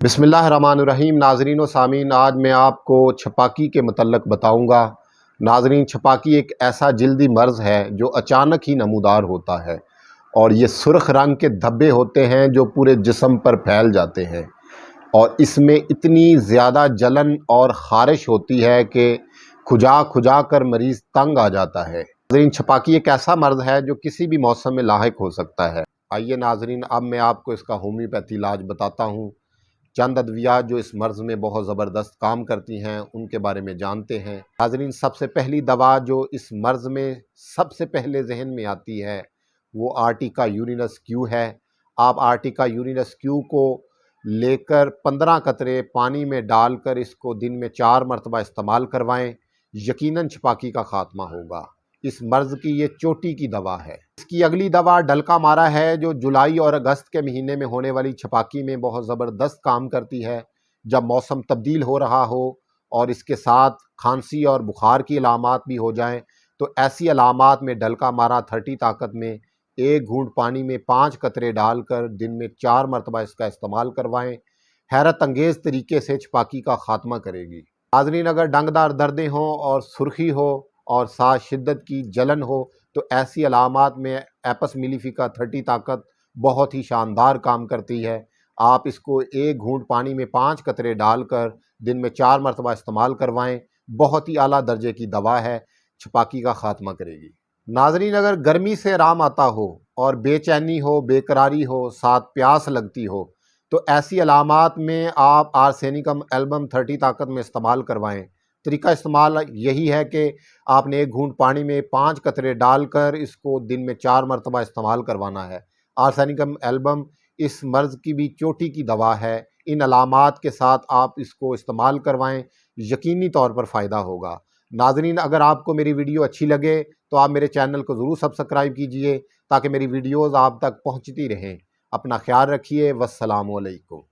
بسم اللہ الرحمن الرحیم۔ ناظرین و سامعین، آج میں آپ کو چھپاکی کے متعلق بتاؤں گا۔ ناظرین، چھپاکی ایک ایسا جلدی مرض ہے جو اچانک ہی نمودار ہوتا ہے اور یہ سرخ رنگ کے دھبے ہوتے ہیں جو پورے جسم پر پھیل جاتے ہیں، اور اس میں اتنی زیادہ جلن اور خارش ہوتی ہے کہ کھجا کھجا کر مریض تنگ آ جاتا ہے۔ ناظرین، چھپاکی ایک ایسا مرض ہے جو کسی بھی موسم میں لاحق ہو سکتا ہے۔ آئیے ناظرین، اب میں آپ کو اس کا ہومیوپیتھی علاج بتاتا ہوں۔ چند ادویات جو اس مرض میں بہت زبردست کام کرتی ہیں ان کے بارے میں جانتے ہیں۔ ناظرین، سب سے پہلی دوا جو اس مرض میں سب سے پہلے ذہن میں آتی ہے وہ آرٹیکا یورینس کیو ہے۔ آپ آرٹیکا یورینس کیو کو لے کر 15 قطرے پانی میں ڈال کر اس کو دن میں 4 مرتبہ استعمال کروائیں، یقیناً چھپاکی کا خاتمہ ہوگا۔ اس مرض کی یہ چوٹی کی دوا ہے۔ اس کی اگلی دوا ڈلکا مارا ہے جو جولائی اور اگست کے مہینے میں ہونے والی چھپاکی میں بہت زبردست کام کرتی ہے۔ جب موسم تبدیل ہو رہا ہو اور اس کے ساتھ کھانسی اور بخار کی علامات بھی ہو جائیں تو ایسی علامات میں ڈلکا مارا 30 طاقت میں 1 گھونٹ پانی میں 5 قطرے ڈال کر دن میں 4 مرتبہ اس کا استعمال کروائیں، حیرت انگیز طریقے سے چھپاکی کا خاتمہ کرے گی۔ ناظرین، اگر ڈنگدار دردیں ہوں اور سرخی ہو اور ساتھ شدت کی جلن ہو تو ایسی علامات میں ایپس میلیفیکا 30 طاقت بہت ہی شاندار کام کرتی ہے۔ آپ اس کو 1 گھونٹ پانی میں 5 قطرے ڈال کر دن میں 4 مرتبہ استعمال کروائیں، بہت ہی اعلیٰ درجے کی دوا ہے، چھپاکی کا خاتمہ کرے گی۔ ناظرین، اگر گرمی سے آرام آتا ہو اور بے چینی ہو، بے قراری ہو، ساتھ پیاس لگتی ہو تو ایسی علامات میں آپ آرسینیکم ایلبم 30 طاقت میں استعمال کروائیں۔ طریقہ استعمال یہی ہے کہ آپ نے 1 گھونٹ پانی میں 5 قطرے ڈال کر اس کو دن میں 4 مرتبہ استعمال کروانا ہے۔ آرسینیکم ایلبم اس مرض کی بھی چوٹی کی دوا ہے۔ ان علامات کے ساتھ آپ اس کو استعمال کروائیں، یقینی طور پر فائدہ ہوگا۔ ناظرین، اگر آپ کو میری ویڈیو اچھی لگے تو آپ میرے چینل کو ضرور سبسکرائب کیجئے تاکہ میری ویڈیوز آپ تک پہنچتی رہیں۔ اپنا خیال رکھیے۔ والسلام علیکم۔